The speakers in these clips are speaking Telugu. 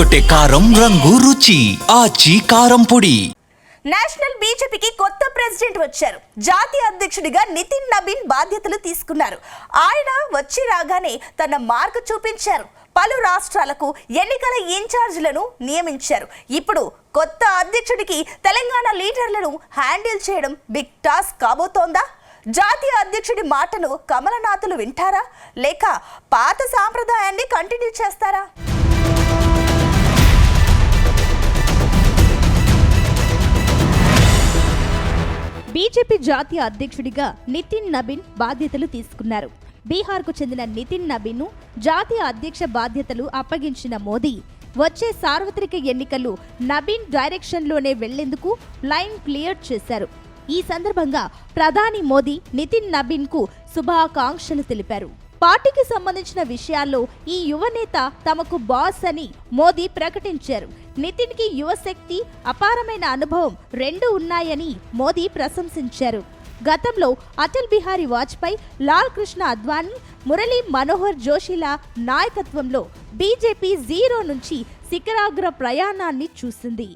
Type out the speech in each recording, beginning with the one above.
అదరగొట్టే కారం రంగు రుచి ఆచి కారం పొడి. నేషనల్ బీజేపీకి కొత్త ప్రెసిడెంట్ వచ్చారు. జాతీయ అధ్యక్షుడిగా నితిన్ నబీన్ బాధ్యతలు తీసుకున్నారు. ఆయన వచ్చి రాగానే తన మార్కు చూపించారు. పలు రాష్ట్రాలకు ఎన్నికల ఇన్ఛార్జీలను నియమించారు. ఇప్పుడు కొత్త అధ్యక్షుడికి తెలంగాణ లీడర్లను హ్యాండిల్ చేయడం బిగ్ టాస్క్ కాబోతోందా? జాతీయ అధ్యక్షుడి మాటను కమలనాథులు వింటారా, లేక పాత సాంప్రదాయాన్ని కంటిన్యూ చేస్తారా? బీజేపీ జాతీయ అధ్యక్షుడిగా నితిన్ నబీన్ బాధ్యతలు తీసుకున్నారు. బీహార్కు చెందిన నితిన్ నబీన్ను జాతీయ అధ్యక్ష బాధ్యతలు అప్పగించిన మోదీ వచ్చే సార్వత్రిక ఎన్నికలు నబీన్ డైరెక్షన్లోనే వెళ్లేందుకు లైన్ క్లియర్ చేశారు. ఈ సందర్భంగా ప్రధాని మోదీ నితిన్ నబీన్కు శుభాకాంక్షలు తెలిపారు. పార్టీకి సంబంధించిన విషయాల్లో ఈ యువనేత తమకు బాస్ అని మోదీ ప్రకటించారు. నితిన్కి యువశక్తి, అపారమైన అనుభవం రెండూ ఉన్నాయని మోదీ ప్రశంసించారు. గతంలో అటల్ బిహారీ వాజ్పేయి, లాల్ కృష్ణ అద్వానీ, మురళీ మనోహర్ జోషిల నాయకత్వంలో బీజేపీ జీరో నుంచి శిఖరాగ్ర ప్రయాణాన్ని చూసింది.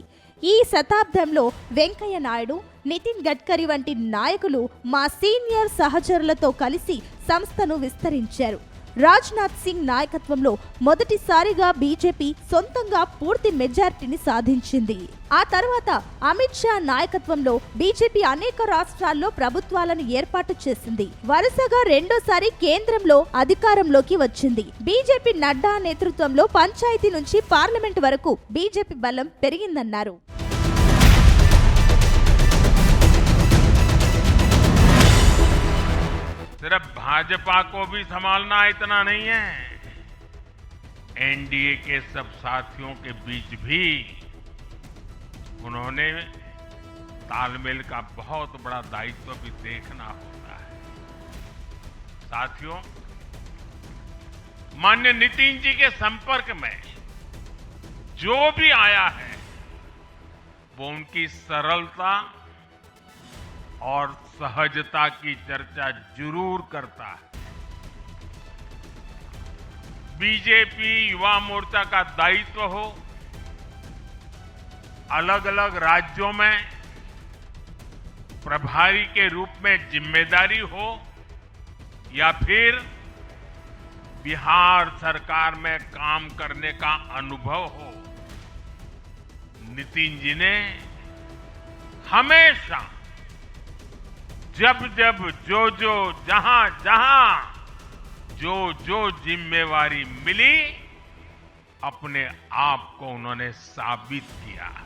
ఈ శతాబ్దంలో వెంకయ్య నాయుడు, నితిన్ గడ్కరీ వంటి నాయకులు మా సీనియర్ సహచరులతో కలిసి సంస్థను విస్తరించారు. రాజ్నాథ్ సింగ్ నాయకత్వంలో మొదటిసారిగా బీజేపీ సొంతంగా పూర్తి మెజారిటీని సాధించింది. ఆ తర్వాత అమిత్ షా నాయకత్వంలో బీజేపీ అనేక రాష్ట్రాల్లో ప్రభుత్వాలను ఏర్పాటు చేసింది. వరుసగా రెండోసారి కేంద్రంలో అధికారంలోకి వచ్చింది. బీజేపీ నడ్డా నేతృత్వంలో పంచాయతీ నుంచి పార్లమెంట్ వరకు బీజేపీ బలం పెరిగిందన్నారు. सिर्फ भाजपा को भी संभालना इतना नहीं है, एनडीए के सब साथियों के बीच भी उन्होंने तालमेल का बहुत बड़ा दायित्व भी देखना होता है। साथियों, माननीय नितिन जी के संपर्क में जो भी आया है वो उनकी सरलता और सहजता की चर्चा जरूर करता है। बीजेपी युवा मोर्चा का दायित्व हो, अलग अलग राज्यों में प्रभारी के रूप में जिम्मेदारी हो, या फिर बिहार सरकार में काम करने का अनुभव हो, नितिन जी ने हमेशा जब जब जो जहां जहां जो जिम्मेवारी मिली, अपने आप को उन्होंने साबित किया है.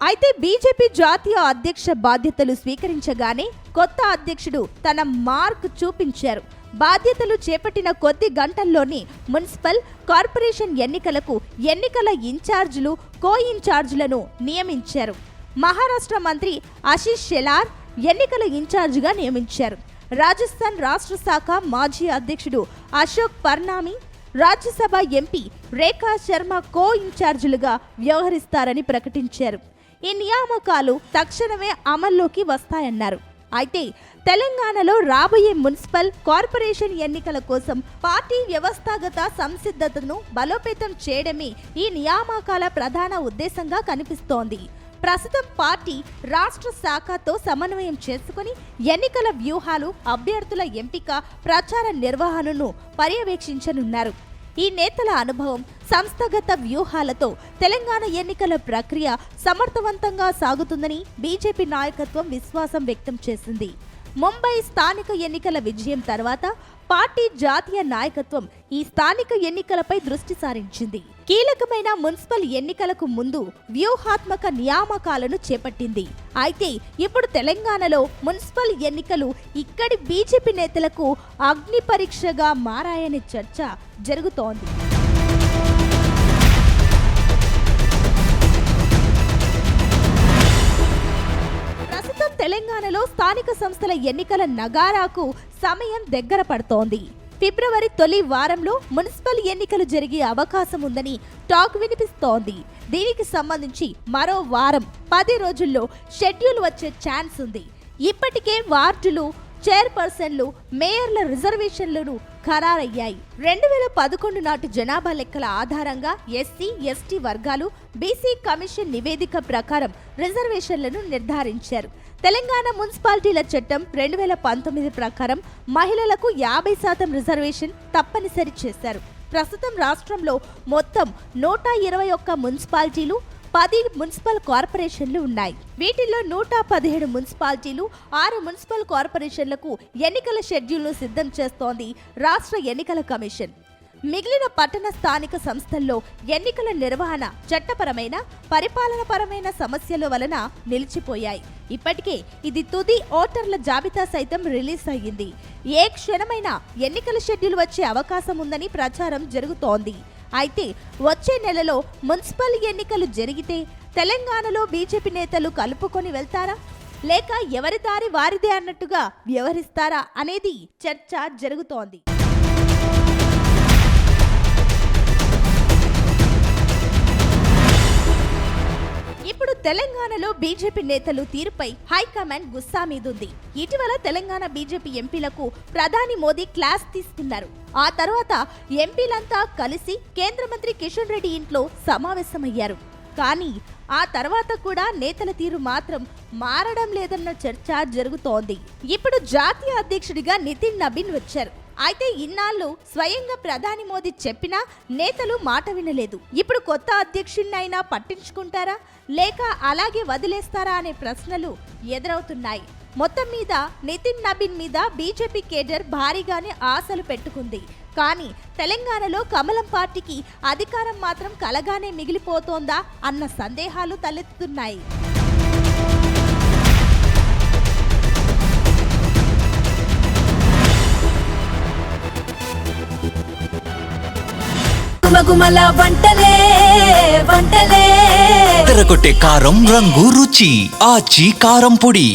అయితే బీజేపీ జాతీయ అధ్యక్ష బాధ్యతలు స్వీకరించగానే కొత్త అధ్యక్షుడు తన మార్క్ చూపించారు. బాధ్యతలు చేపట్టిన కొద్ది గంటల్లోనే మున్సిపల్, కార్పొరేషన్ ఎన్నికలకు ఎన్నికల ఇన్ఛార్జీలు, కో ఇన్ఛార్జీలను నియమించారు. మహారాష్ట్ర మంత్రి ఆశీష్ షెలార్ ఎన్నికల ఇన్ఛార్జిగా నియమించారు. రాజస్థాన్ రాష్ట్ర శాఖ మాజీ అధ్యక్షుడు అశోక్ పర్నామి, రాజ్యసభ ఎంపీ రేఖా శర్మ కో ఇన్ఛార్జీలుగా వ్యవహరిస్తారని ప్రకటించారు. ఈ నియామకాలు తక్షణమే అమల్లోకి వస్తాయన్నారు. అయితే తెలంగాణలో రాబోయే మున్సిపల్, కార్పొరేషన్ ఎన్నికల కోసం పార్టీ వ్యవస్థాగత సంసిద్ధతను బలోపేతం చేయడమే ఈ నియామకాల ప్రధాన ఉద్దేశంగా కనిపిస్తోంది. ప్రస్తుతం పార్టీ రాష్ట్ర శాఖతో సమన్వయం చేసుకుని ఎన్నికల వ్యూహాలు, అభ్యర్థుల ఎంపిక, ప్రచార నిర్వహణను పర్యవేక్షించనున్నారు. ఈ నేతల అనుభవం, సంస్థాగత వ్యూహాలతో తెలంగాణ ఎన్నికల ప్రక్రియ సమర్థవంతంగా సాగుతుందని బీజేపీ నాయకత్వం విశ్వాసం వ్యక్తం చేసింది. ముంబై స్థానిక ఎన్నికల విజయం తర్వాత పార్టీ జాతీయ నాయకత్వం ఈ స్థానిక ఎన్నికలపై దృష్టి సారించింది. కీలకమైన మున్సిపల్ ఎన్నికలకు ముందు వ్యూహాత్మక నియామకాలను చేపట్టింది. అయితే ఇప్పుడు తెలంగాణలో మున్సిపల్ ఎన్నికలు ఇక్కడి బీజేపీ నేతలకు అగ్ని పరీక్షగా మారాయనే చర్చ జరుగుతోంది. తెలంగాణలో స్థానిక సంస్థల ఎన్నికల నగారాకు సమయం దగ్గర పడుతోంది. ఫిబ్రవరి తొలి వారంలో మున్సిపల్ ఎన్నికలు జరిగే అవకాశం ఉందని టాక్ వినిపిస్తోంది. దీనికి సంబంధించి మరో వారం 10 రోజుల్లో షెడ్యూల్ వచ్చే ఛాన్స్ ఉంది. ఇప్పటికే వార్డులు చైర్పర్సన్లు, మేయర్ల రిజర్వేషన్లను ఖరారయ్యాయి. 2011 నాటి జనాభా లెక్కల ఆధారంగా ఎస్సీ, ఎస్టీ వర్గాలు బీసీ కమిషన్ నివేదిక ప్రకారం రిజర్వేషన్లను నిర్ధారించారు. తెలంగాణ మున్సిపాలిటీల చట్టం 2019 ప్రకారం మహిళలకు 50% రిజర్వేషన్ తప్పనిసరి చేశారు. ప్రస్తుతం రాష్ట్రంలో మొత్తం 121 మున్సిపాలిటీలు, 10 మున్సిపల్ కార్పొరేషన్లు ఉన్నాయి. వీటిల్లో 117 మున్సిపాలిటీలు, 6 మున్సిపల్ కార్పొరేషన్లకు ఎన్నికల షెడ్యూల్ను సిద్ధం చేస్తోంది రాష్ట్ర ఎన్నికల కమిషన్. మిగిలిన పట్టణ స్థానిక సంస్థల్లో ఎన్నికల నిర్వహణ చట్టపరమైన, పరిపాలనపరమైన సమస్యల వలన నిలిచిపోయాయి. ఇప్పటికే ఇది తుది ఓటర్ల జాబితా సైతం రిలీజ్ అయ్యింది. ఏ క్షణమైనా ఎన్నికల షెడ్యూల్ వచ్చే అవకాశం ఉందని ప్రచారం జరుగుతోంది. అయితే వచ్చే నెలలో మున్సిపల్ ఎన్నికలు జరిగితే తెలంగాణలో బీజేపీ నేతలు కలుపుకొని వెళ్తారా, లేక ఎవరి దారి వారిదే అన్నట్టుగా వ్యవహరిస్తారా అనేది చర్చ జరుగుతోంది. ఇప్పుడు తెలంగాణలో బీజేపీ నేతలు తీరుపై హైకమాండ్ గుస్సా మీదుంది. ఇటీవల తెలంగాణ బీజేపీ ఎంపీలకు ప్రధాని మోదీ క్లాస్ తీసుకున్నారు. ఆ తర్వాత ఎంపీలంతా కలిసి కేంద్ర మంత్రి కిషన్ రెడ్డి ఇంట్లో సమావేశమయ్యారు. కానీ ఆ తర్వాత కూడా నేతల తీరు మాత్రం మారడం లేదన్న చర్చ జరుగుతోంది. ఇప్పుడు జాతీయ అధ్యక్షుడిగా నితిన్ నబీన్ వచ్చారు. అయితే ఇన్నాళ్ళు స్వయంగా ప్రధాని మోదీ చెప్పినా నేతలు మాట వినలేదు. ఇప్పుడు కొత్త అధ్యక్షుడినైనా పట్టించుకుంటారా, లేక అలాగే వదిలేస్తారా అనే ప్రశ్నలు ఎదురవుతున్నాయి. మొత్తం మీద నితిన్ నబీన్ మీద బీజేపీ కేడర్ భారీగానే ఆశలు పెట్టుకుంది. కానీ తెలంగాణలో కమలం పార్టీకి అధికారం మాత్రం కలగానే మిగిలిపోతోందా అన్న సందేహాలు తలెత్తుతున్నాయి. గుమగుమల వంటలే వంటలే తెరకొట్టే కారం రంగు రుచి ఆచి కారం పొడి.